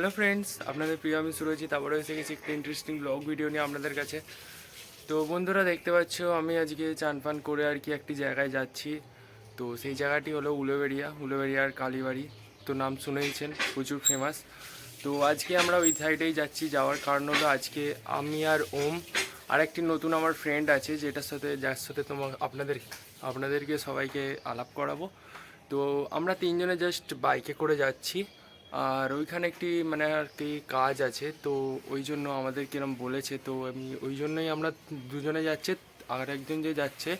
Hello friends, আপনাদের প্রিয় আমি সুরজিৎ আবারও এসে গেছি একটা ইন্টারেস্টিং ব্লগ ভিডিও নিয়ে আপনাদের কাছে। তো বন্ধুরা দেখতে পাচ্ছ আমি আজকে চান ফান করে আর কি একটি জায়গায় যাচ্ছি। তো সেই জায়গাটি হলো উলুবেড়িয়ার কালীবাড়ি। তো নাম শুনেইছেন, প্রচুর ফেমাস। তো আজকে আমরা ওই সাইডেই যাচ্ছি। যাওয়ার কারণ হলো আজকে আমি আর ওম আর একটি নতুন আমার ফ্রেন্ড আছে যার সাথে আপনাদেরকে সবাইকে আলাপ করাবো। তো আমরা তিনজনে জাস্ট বাইকে করে যাচ্ছি। আর ওইখানে একটি মানে আর কি কাজ আছে, তো ওই জন্য আমাদের কিরম বলেছে, তো আমি ওই জন্যই আমরা দুজনে যাচ্ছে। আর একজন যে যাচ্ছে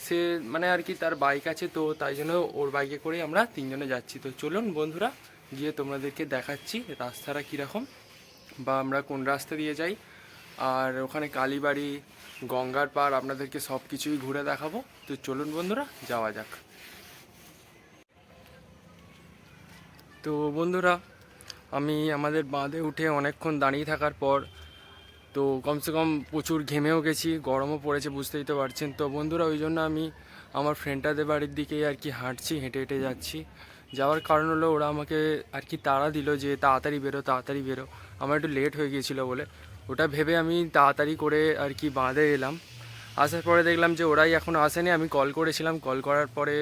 সে মানে আর কি তার বাইক আছে, তো তাই জন্য ওর বাইকে করেই আমরা তিনজনে যাচ্ছি। তো চলুন বন্ধুরা, গিয়ে তোমাদেরকে দেখাচ্ছি রাস্তাটা কীরকম বা আমরা কোন রাস্তা দিয়ে যাই। আর ওখানে কালীবাড়ি, গঙ্গার পাড় আপনাদেরকে সব কিছুই ঘুরে দেখাবো। তো চলুন বন্ধুরা, যাওয়া যাক। তো বন্ধুরা, আমি আমাদের বাঁধে উঠে অনেকক্ষণ দাঁড়িয়ে থাকার পর তো কমসে কম প্রচুর ঘেমেও গেছি, গরমও পড়েছে, বুঝতেই তো পারছেন। তো বন্ধুরা, ওই জন্য আমি আমার ফ্রেন্ডটাদের বাড়ির দিকেই আর কি হাঁটছি, হেঁটে হেঁটে যাচ্ছি। যাওয়ার কারণ হলো ওরা আমাকে আর কি তাড়া দিল যে তাড়াতাড়ি বেরো, তাড়াতাড়ি বেরো। আমার একটু লেট হয়ে গিয়েছিলো বলে ওটা ভেবে আমি তাড়াতাড়ি করে আর কি বাঁধে এলাম। আসার পরে দেখলাম যে ওরাই এখনও আসেনি। আমি কল করেছিলাম, কল করার পরে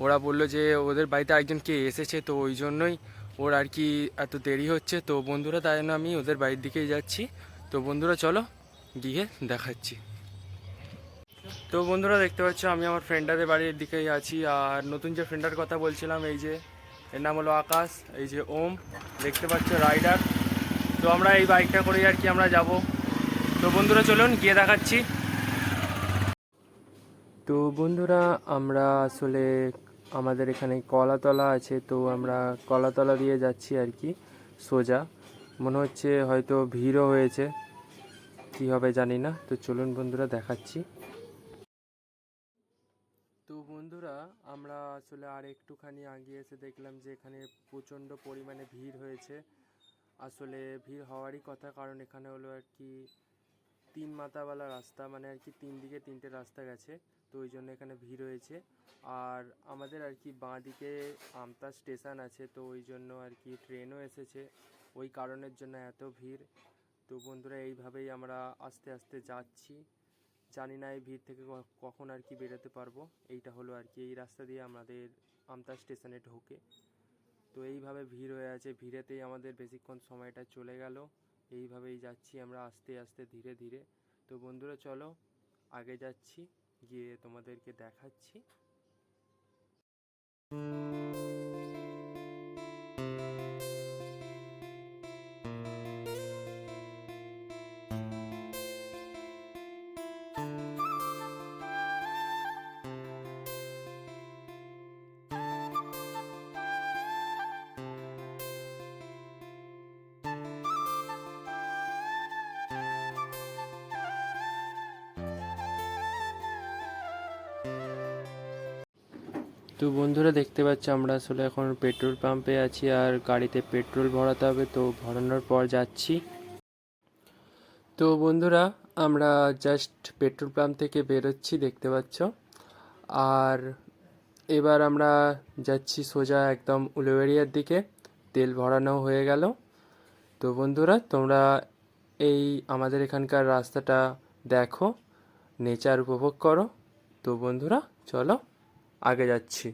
ওরা বললো যে ওদের বাড়িতে একজন কে এসেছে, তো ওই জন্যই ওর আর কি এত দেরি হচ্ছে। তো বন্ধুরা, তাই জন্য আমি ওদের বাড়ির দিকেই যাচ্ছি। তো বন্ধুরা চলো গিয়ে দেখাচ্ছি। তো বন্ধুরা দেখতে পাচ্ছ আমি আমার ফ্রেন্ডাদের বাড়ির দিকেই আছি। আর নতুন যে ফ্রেন্ডার কথা বলছিলাম, এই যে এর নাম হলো আকাশ, এই যে ওম, দেখতে পাচ্ছ রাইডার। তো আমরা এই বাইকটা করেই আর কি আমরা যাব। তো বন্ধুরা চলুন গিয়ে দেখাচ্ছি। তো বন্ধুরা, আমরা আসলে আমাদের এখানে কলাতলা আছে, তো আমরা কলাতলা দিয়ে যাচ্ছি আর কি সোজা। মনে হচ্ছে হয়তো ভিড়ও হয়েছে, কী হবে জানি না। তো চলুন বন্ধুরা দেখাচ্ছি। তো বন্ধুরা, আমরা আসলে আর একটুখানি আগিয়ে এসে দেখলাম যে এখানে প্রচণ্ড পরিমাণে ভিড় হয়েছে। আসলে ভিড় হওয়ারই কথা, কারণ এখানে হলো আর কি তিন মাথাওয়ালা রাস্তা, মানে আর কি তিন দিকে তিনটে রাস্তা গেছে, তো ওই জন্য এখানে ভিড় হয়েছে। আর আমাদের আর কি বাঁ দিকে আমতা স্টেশন আছে, তো ওই জন্য আর কি ট্রেনও এসেছে, ওই কারণের জন্য এত ভিড়। তো বন্ধুরা, এইভাবেই আমরা আস্তে আস্তে যাচ্ছি। জানি না এই ভিড় থেকে কখন আর কি বেরোতে পারবো। এইটা হলো আর কি এই রাস্তা দিয়ে আমাদের আমতা স্টেশনে ঢোকে। তো এইভাবে ভিড় হয়ে আছে, ভিড়েতেই আমাদের বেশিক্ষণ সময়টা চলে গেল। এইভাবেই যাচ্ছি আমরা আস্তে আস্তে ধীরে ধীরে। তো বন্ধুরা চলো আগে যাচ্ছি, গিয়ে তোমাদেরকে দেখাচ্ছি। তো বন্ধুরা দেখতে পাচ্ছ আমরা আসলে এখন পেট্রোল পাম্পে আছি, আর গাড়িতে পেট্রোল ভরাতে হবে, তো ভরানোর পর যাচ্ছি। তো বন্ধুরা, আমরা জাস্ট পেট্রোল পাম্প থেকে বেরোচ্ছি, দেখতে পাচ্ছ। আর এবার আমরা যাচ্ছি সোজা একদম উলুবেড়িয়ার দিকে। তেল ভরানো হয়ে গেল। তো বন্ধুরা, তোমরা এই আমাদের এখানকার রাস্তাটা দেখো, নেচার উপভোগ করো। তো বন্ধুরা চলো আগে যাচ্ছি।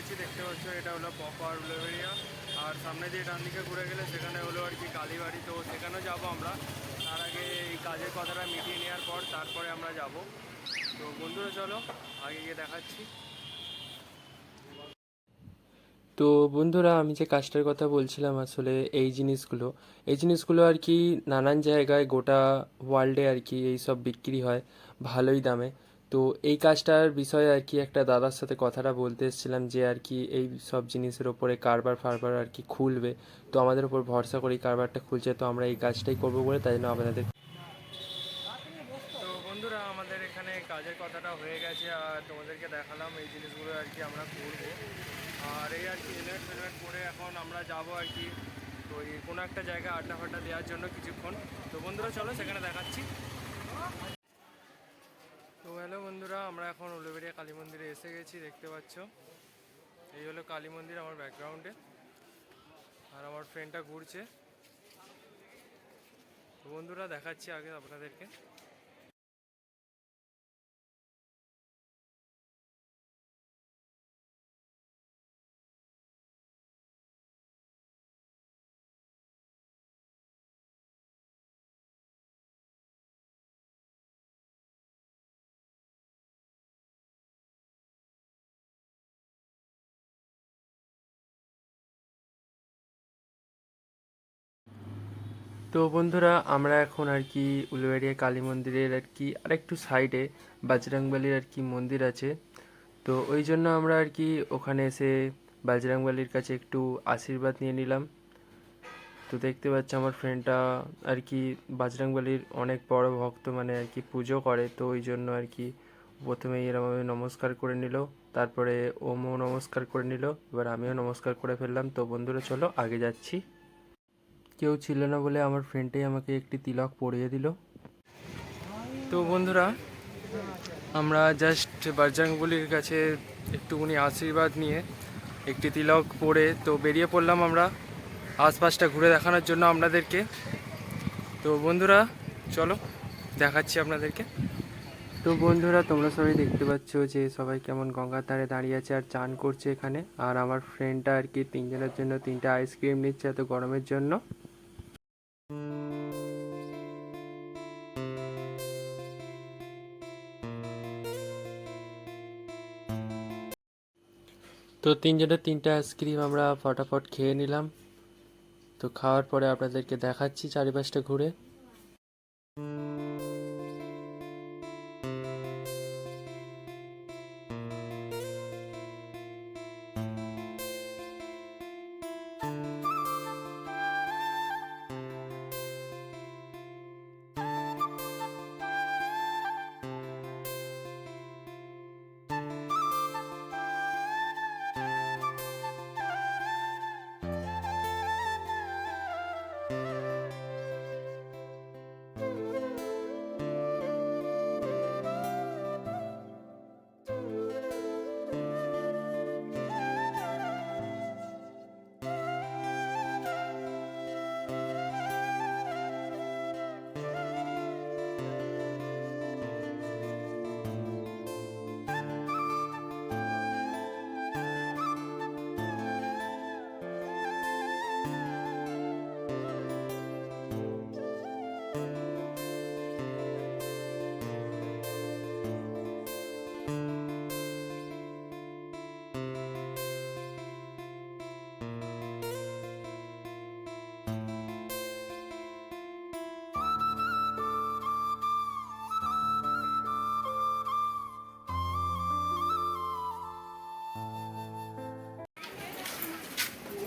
গেছি, দেখতে পাচ্ছ এটা হলো প্রপার উলুবেড়িয়া। আর সামনে দিয়ে ডান দিকে ঘুরে গেলে সেখানে হলো আর কি কালীবাড়ি, তো সেখানেও যাবো আমরা। তার আগে এই কাজের কথাটা মিটিয়ে নেওয়ার পর তারপরে আমরা যাব। তো বন্ধুরা চলো আগে গিয়ে দেখাচ্ছি। তো বন্ধুরা, আমি যে কাজটার কথা বলছিলাম আসলে এই জিনিসগুলো আর কি নানান জায়গায় গোটা ওয়ার্ল্ডে আর কি এই সব বিক্রি হয় ভালোই দামে। তো এই কাজটার বিষয়ে আর কি একটা দাদার সাথে কথাটা বলতে এসেছিলাম যে আর কি এই সব জিনিসের ওপরে কারবার ফারবার আর কি খুলবে। তো আমাদের ওপর ভরসা করে এই কারবারটা খুলছে, তো আমরা এই কাজটাই করবো বলে তাই জন্য আপনাদের। তো বন্ধুরা, আমাদের এখানে কাজের কথাটা হয়ে গেছে আর তোমাদেরকে দেখালাম এই জিনিসগুলো আর কি আমরা করবো। আর এই আর কি হেলমেট ফেলমেট পরে এখন আমরা যাব আর কি তো এই কোনো একটা জায়গায় আড্ডা ফাড্ডা দেওয়ার জন্য কিছুক্ষণ। তো বন্ধুরা চলো সেখানে দেখাচ্ছি। তো হ্যালো বন্ধুরা, আমরা এখন উলুবেড়িয়া কালী মন্দিরে এসে গেছি, দেখতে পাচ্ছ এই হলো কালী মন্দির আমার ব্যাকগ্রাউন্ডে। আর আমার ফ্রেন্ডটা ঘুরছে। তো বন্ধুরা দেখাচ্ছি আগে আপনাদেরকে। তো বন্ধুরা, আমরা এখন আর কি উলুবেড়িয়া কালী মন্দিরের আর কি আরেকটু সাইডে বজরংবলীর আর কি মন্দির আছে। তো ওই জন্য আমরা আর কি ওখানে এসে বজরংবলীর কাছে একটু আশীর্বাদ নিয়ে নিলাম। তো দেখতে পাচ্ছি আমার ফ্রেন্ডটা আর কি বজরংবলীর অনেক বড় ভক্ত, মানে আর কি পুজো করে। তো ওই জন্য আর কি প্রথমে এরমভাবে নমস্কার করে নিল, তারপরে ওমও নমস্কার করে নিল, এবার আমিও নমস্কার করে ফেললাম। তো বন্ধুরা চলো আগে যাচ্ছি। কেউ ছিল না বলে আমার ফ্রেন্ডটাই আমাকে একটি তিলক পরিয়ে দিল। তো বন্ধুরা, আমরা জাস্ট বজরংবলীর কাছে একটুখানি আশীর্বাদ নিয়ে একটি তিলক পরে তো বেরিয়ে পড়লাম আমরা আশপাশটা ঘুরে দেখানোর জন্য আপনাদেরকে। তো বন্ধুরা চলো দেখাচ্ছি আপনাদেরকে। তো বন্ধুরা, তোমরা সবাই দেখতে পাচ্ছ যে সবাই কেমন গঙ্গার ধারে দাঁড়িয়ে আছে আর চান করছে এখানে। আর আমার ফ্রেন্ডটা আর কি তিনজনের জন্য তিনটা আইসক্রিম নিচ্ছে এত গরমের জন্য। তো তিনজনের তিনটা আইসক্রিম আমরা ফটাফট খেয়ে নিলাম। তো খাওয়ার পরে আপনাদেরকে দেখাচ্ছি চারিপাশটা ঘুরে।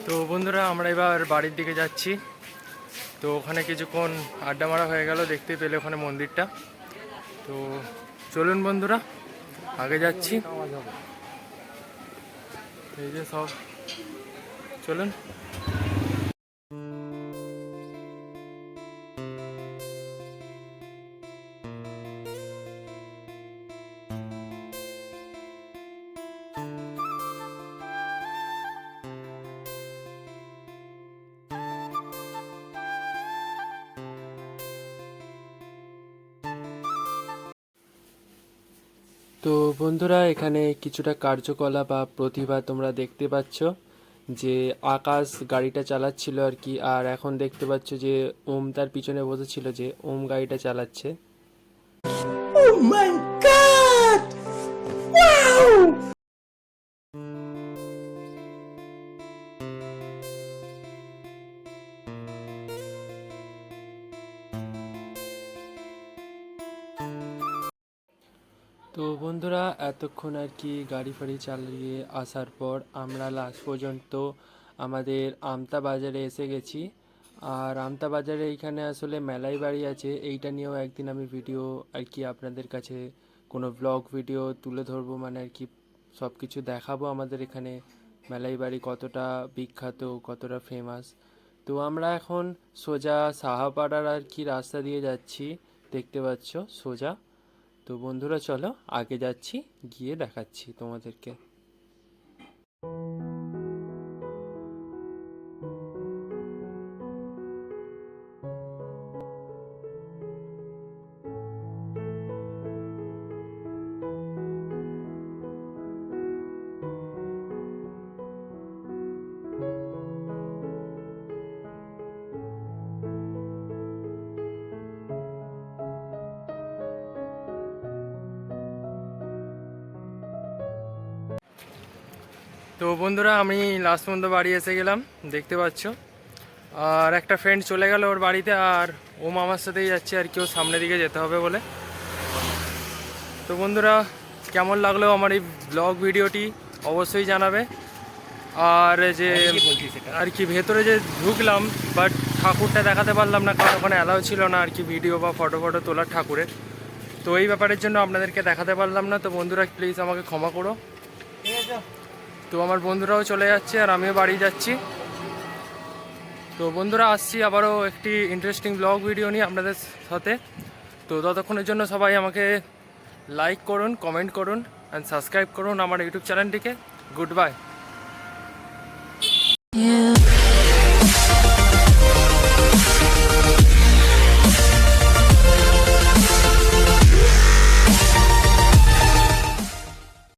তো বন্ধুরা, আমরা এবার বাড়ির দিকে যাচ্ছি। তো ওখানে কিছুক্ষণ আড্ডা মারা হয়ে গেল, দেখতে পেলে ওখানে মন্দিরটা। তো চলুন বন্ধুরা আগে যাচ্ছি। এই যে সব, চলুন। তো বন্ধুরা এখানে কিছুটা কার্যকলাপ বা প্রতিভা তোমরা দেখতে পাচ্ছ, যে আকাশ গাড়িটা চালাচ্ছিল আর কি, আর এখন দেখতে পাচ্ছ যে ওম তার পিছনে বসেছিল, যে ওম গাড়িটা চালাচ্ছে। Oh my god! Wow! তো বন্ধুরা এতক্ষণ আর কি গাড়ি ফাড়ি চালিয়ে আসার পর আমরা লাস্ট পর্যন্ত আমাদের আমতা বাজারে এসে গেছি। আর আমতা বাজারে এইখানে আসলে মেলাই বাড়ি আছে, এইটা নিয়েও একদিন আমি ভিডিও আর কি আপনাদের কাছে কোনো ব্লগ ভিডিও তুলে ধরবো, মানে আর কি সব কিছু দেখাবো আমাদের এখানে মেলাই বাড়ি কতটা বিখ্যাত, কতটা ফেমাস। তো আমরা এখন সোজা সাহাপাড়ার আর কি রাস্তা দিয়ে যাচ্ছি, দেখতে পাচ্ছ সোজা। তো বন্ধুরা চলো আগে যাচ্ছি, গিয়ে দেখাচ্ছি তোমাদেরকে। তো বন্ধুরা আমি লাস্ট পর্যন্ত বাড়ি এসে গেলাম, দেখতে পাচ্ছ। আর একটা ফ্রেন্ড চলে গেল ওর বাড়িতে, আর ও মামার সাথেই যাচ্ছে আর কি, ওর সামনের দিকে যেতে হবে বলে। তো বন্ধুরা কেমন লাগলো আমার এই ব্লগ ভিডিওটি অবশ্যই জানাবে। আর যে আর কি ভেতরে যে ঢুকলাম, বাট ঠাকুরটা দেখাতে পারলাম না, কারণ ওখানে অ্যালাউ ছিল না আর কি ভিডিও বা ফটো তোলার ঠাকুরের। তো এই ব্যাপারের জন্য আপনাদেরকে দেখাতে পারলাম না। তো বন্ধুরা প্লিজ আমাকে ক্ষমা করো। তো আমার বন্ধুরাও চলে যাচ্ছে আর আমিও বাড়ি যাচ্ছি। তো বন্ধুরা আসছি আবারও একটি ইন্টারেস্টিং ব্লগ ভিডিও নিয়ে আপনাদের সাথে। তো ততক্ষণের জন্য সবাই আমাকে লাইক করুন, কমেন্ট করুন অ্যান্ড সাবস্ক্রাইব করুন আমার ইউটিউব চ্যানেলটিকে। Good bye.